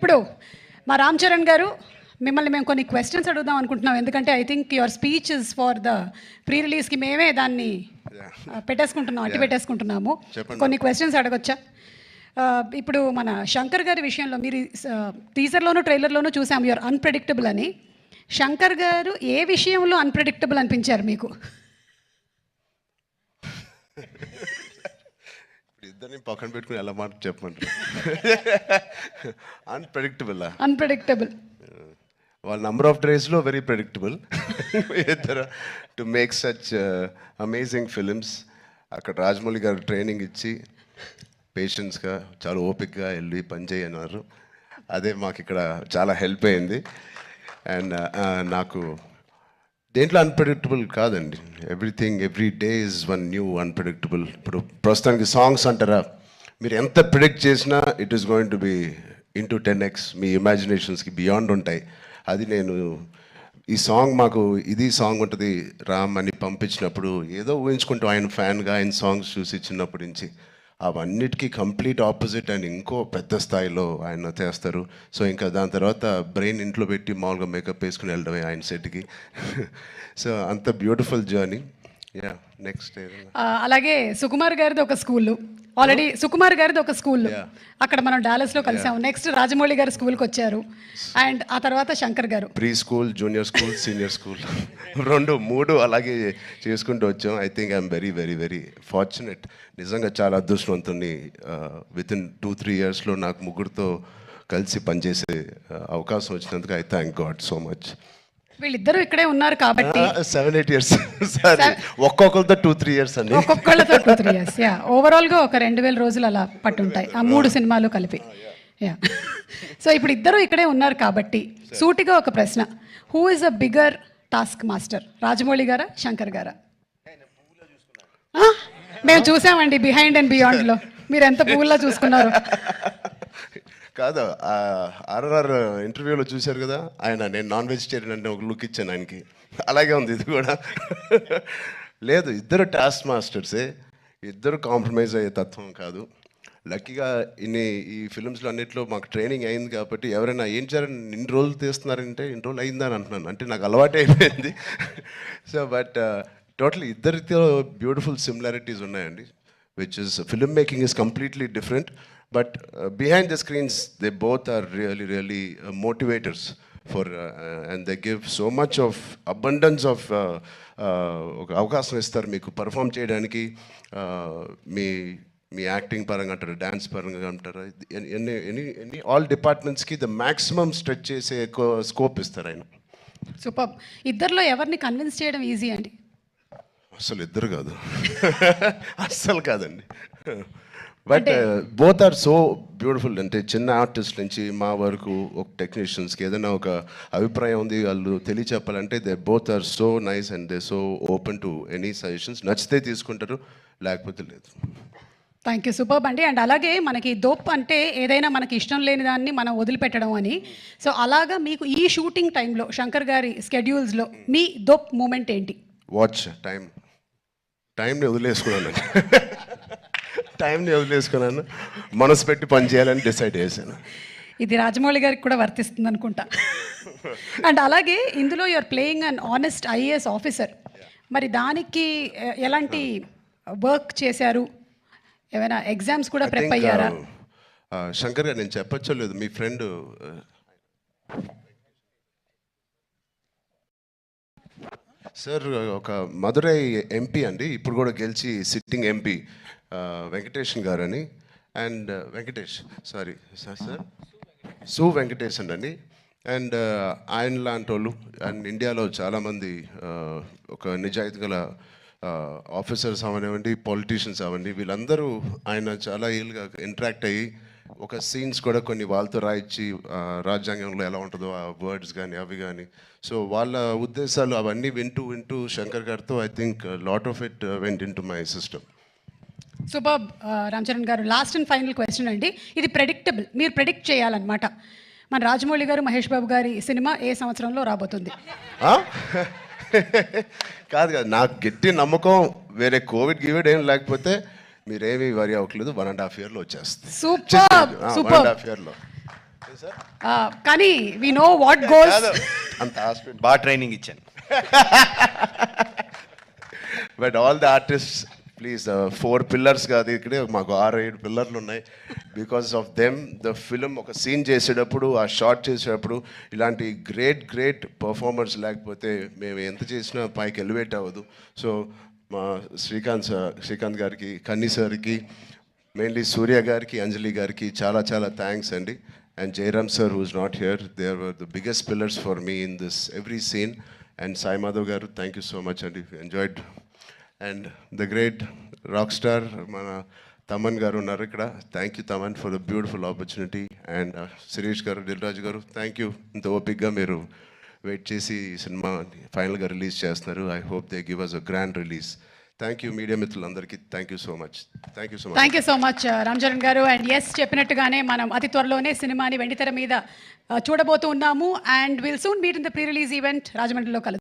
ఇప్పుడు మా రామ్ చరణ్ గారు మిమ్మల్ని మేము కొన్ని క్వశ్చన్స్ అడుగుదాం అనుకుంటున్నాం. ఎందుకంటే I think your speech is for the pre రిలీజ్కి మేమే దాన్ని పెట్టేసుకుంటున్నాం, అట్టి పెట్టేసుకుంటున్నాము. కొన్ని క్వశ్చన్స్ అడగొచ్చా? ఇప్పుడు మన శంకర్ గారి విషయంలో మీరు టీజర్లోనూ ట్రైలర్లోనూ చూసాము యువర్ అన్ప్రెడిక్టబుల్ అని. శంకర్ గారు ఏ విషయంలో అన్ప్రెడిక్టబుల్ అనిపించారు మీకు? ఇద్దరిని పక్కన పెట్టుకుని ఎలా మాట చెప్పమంటారు? అన్ప్రెడిక్టబుల్ వాళ్ళ నంబర్ ఆఫ్ డేస్లో వెరీ ప్రెడిక్టబుల్ ఇద్దరు to make such amazing films. అక్కడ రాజమౌళి గారు ట్రైనింగ్ ఇచ్చి పేషెన్స్గా చాలా ఓపిక్గా వెళ్ళి పనిచేయన్నారు. అదే మాకు ఇక్కడ చాలా హెల్ప్ అయింది. అండ్ నాకు దేంట్లో అన్ప్రెడిక్టబుల్ కాదండి. Everything every day is one new unpredictable. ఇప్పుడు ప్రస్తుతానికి సాంగ్స్ అంటారా, మీరు ఎంత ప్రిడిక్ట్ చేసినా it is going to be into 10x. మీ ఇమాజినేషన్స్కి బియాండ్ ఉంటాయి. అది నేను ఈ సాంగ్ మాకు ఇది సాంగ్ ఉంటుంది రామ్ అని పంపించినప్పుడు ఏదో ఊహించుకుంటూ ఆయన ఫ్యాన్గా ఆయన సాంగ్స్ చూసి చిన్నప్పటి నుంచి అవన్నిటికీ కంప్లీట్ ఆపోజిట్ అండ్ ఇంకో పెద్ద స్థాయిలో ఆయన చేస్తారు. సో ఇంకా దాని తర్వాత బ్రెయిన్ ఇంట్లో పెట్టి మామూలుగా మేకప్ వేసుకుని వెళ్ళడమే ఆయన సెట్కి. సో అంత బ్యూటిఫుల్ జర్నీ. యా నెక్స్ట్ అలాగే సుకుమార్ గారిది ఒక స్కూల్, ఆల్రెడీ సుకుమార్ గారిది ఒక స్కూల్, అక్కడ మనం డాలస్లో కలిసాము. నెక్స్ట్ రాజమౌళి గారు స్కూల్కి వచ్చారు, అండ్ ఆ తర్వాత శంకర్ గారు pre school, junior school, senior school 2, 3 అలాగే చేసుకుంటూ వచ్చాం. I think I'm very very very fortunate. నిజంగా చాలా అదృష్టవంతుని. వితిన్ 2-3 ఇయర్స్లో నాకు ముగ్గురితో కలిసి పనిచేసే అవకాశం వచ్చినందుకు I thank God so much. వీళ్ళిద్దరూ ఇక్కడే ఉన్నారు కాబట్టి 7-8 ఇయర్స్ ఒక్కొక్కరితో 2-3 ఇయర్స్ అండి. ఒక్కొక్కళ్ళతో 2-3 ఇయర్స్. యా ఓవరాల్గా ఒక 2000 రోజులు అలా పట్టుంటాయి ఆ 3 సినిమాలు కలిపి. యా సో ఇప్పుడు ఇద్దరు ఇక్కడే ఉన్నారు కాబట్టి సూటిగా ఒక ప్రశ్న, who is a bigger task master, Rajamouli గారా శంకర్ గారా? మేము చూసామండి బిహైండ్ అండ్ బియాండ్లో మీరు ఎంత పువ్వులా చూసుకున్నారు. కాదు, ఆర్ఆర్ ఇంటర్వ్యూలో చూశారు కదా ఆయన, నేను నాన్ వెజిటేరియన్ అంటే ఒక లుక్ ఇచ్చాను ఆయనకి. అలాగే ఉంది ఇది కూడా. లేదు, ఇద్దరు టాస్క్ మాస్టర్సే, ఇద్దరు కాంప్రమైజ్ అయ్యే తత్వం కాదు. లక్కీగా ఈ ఫిల్మ్స్లో అన్నింటిలో మాకు ట్రైనింగ్ అయింది కాబట్టి ఎవరైనా ఏం చేయాలని ఇన్ని రోజులు తీస్తున్నారంటే ఇన్ని రోజులు అయిందని అంటున్నాను, అంటే నాకు అలవాటు అయిపోయింది. సో బట్ టోటల్ ఇద్దరితో బ్యూటిఫుల్ సిమిలారిటీస్ ఉన్నాయండి, which is film making is completely different, but behind the screens they both are really motivators for and they give so much of abundance of అవకాశం ఇస్తారు మీకు పర్ఫామ్ చేయడానికి. మీ acting పరంగా అంటారు, dance పరంగా అంటారు, ఎనీ ఆల్ డిపార్ట్మెంట్స్కి ద మ్యాక్సిమం స్ట్రెచ్ చేసే స్కోప్ ఇస్తారు ఆయన. సూపర్. ఇద్దరిలో ఎవరిని కన్విన్స్ చేయడం ఈజీ అండి? అసలు ఇద్దరు కాదు, అస్సలు కాదండి. But both are so beautiful. అంటే చిన్న ఆర్టిస్ట్ నుంచి మా వరకు ఒక టెక్నీషియన్స్కి ఏదైనా ఒక అభిప్రాయం ఉంది వాళ్ళు తెలియచెప్పాలంటే they both are so nice and they so open to any suggestions. నచ్చితే తీసుకుంటారు, లేకపోతే లేదు. థ్యాంక్ యూ, సూపర్ అండి. అండ్ అలాగే మనకి దోప్ అంటే ఏదైనా మనకి ఇష్టం లేని దాన్ని మనం వదిలిపెట్టడం అని. సో అలాగా మీకు ఈ షూటింగ్ టైంలో శంకర్ గారి స్కెడ్యూల్స్లో మీ దోప్ మూమెంట్ ఏంటి? వాచ్ టైంని వదిలేసుకున్నాను, మనసు పెట్టి పని చేయాలని డిసైడ్ చేశాను. ఇది రాజమౌళి గారికి కూడా వర్తిస్తుంది అనుకుంటా. అండ్ అలాగే ఇందులో you're playing an honest IAS officer. మరి దానికి ఎలాంటి వర్క్ చేశారు? ఏమైనా ఎగ్జామ్స్ కూడా ప్రిపేర్ అయ్యారా? శంకర్ గారు, నేను చెప్పచ్చో లేదు, మీ ఫ్రెండ్ సార్ ఒక మదురై ఎంపీ అండి, ఇప్పుడు కూడా గెలిచి సిట్టింగ్ ఎంపీ వెంకటేషన్ గారు అని. అండ్ సార్ సు వెంకటేషన్ అండి. అండ్ ఆయన లాంటి వాళ్ళు అండ్ ఇండియాలో చాలామంది ఒక నిజాయితీ గల ఆఫీసర్స్ అవనివ్వండి, పొలిటీషియన్స్ అవ్వండి, వీళ్ళందరూ ఆయన చాలా ఏళ్ళుగా ఇంటరాక్ట్ అయ్యి ఒక సీన్స్ కూడా కొన్ని వాళ్ళతో రాయించి రాజ్యాంగంలో ఎలా ఉంటుందో ఆ వర్డ్స్ కానీ అవి కానీ, సో వాళ్ళ ఉద్దేశాలు అవన్నీ వింటూ శంకర్ గారితో I think lot of it went in to my system. Super. Ram Charan గారు, లాస్ట్ అండ్ ఫైనల్ క్వశ్చన్ అండి. ఇది ప్రెడిక్టబుల్, మీరు ప్రెడిక్ట్ చేయాలన్నమాట. మన రాజమౌళి గారు, మహేష్ బాబు గారి సినిమా ఏ సంవత్సరంలో రాబోతుంది? కాదు, నాకు గట్టి నమ్మకం, వేరే కోవిడ్ ఏం లేకపోతే మీరేమీ వరి అవ్వట్లేదు, 1.5 yearలో వచ్చేస్తుంది. సూపర్. 1.5 yearలో కానీ వీ నో వాట్ గోస్. అంత హాస్పిటల్ బాగా ట్రైనింగ్ ఇచ్చాను. But all the artist please 4 pillars కాదు, ఇక్కడే మాకు 6-7 పిల్లర్లు ఉన్నాయి. Because of them the film ఒక సీన్ చేసేటప్పుడు, ఆ షార్ట్ చేసేటప్పుడు ఇలాంటి గ్రేట్ పర్ఫార్మర్స్ లేకపోతే మేము ఎంత చేసినా పైకి ఎలివేట్ అవ్వదు. సో మా శ్రీకాంత్ గారికి, కన్నీ సార్కి, మెయిన్లీ సూర్య గారికి, అంజలి గారికి చాలా థ్యాంక్స్ అండి. And Jayaram sir who's not here, they are the biggest pillars for me in this every scene. And Sai Madhav garu, thank you so much అండి, enjoyed. And the great rock star మన తమన్ గారు ఉన్నారు ఇక్కడ, thank you Thaman for the beautiful opportunity. And Sirish garu, Dil రాజు గారు, thank you. ఇంత ఓపిక్గా మీరు wait చేసి ఈ సినిమా ఫైనల్గా రిలీజ్ చేస్తున్నారు. I hope they give us a grand release. Thank you media మిత్రులందరికీ, thank you so much. Thank you so much Ram Charan గారు. అండ్ ఎస్, చెప్పినట్టుగానే మనం అతి త్వరలోనే సినిమాని వెండితెర మీద చూడబోతూ ఉన్నాము. And will soon meet in the pre release event రాజమండ్రిలో కలుద్దాం.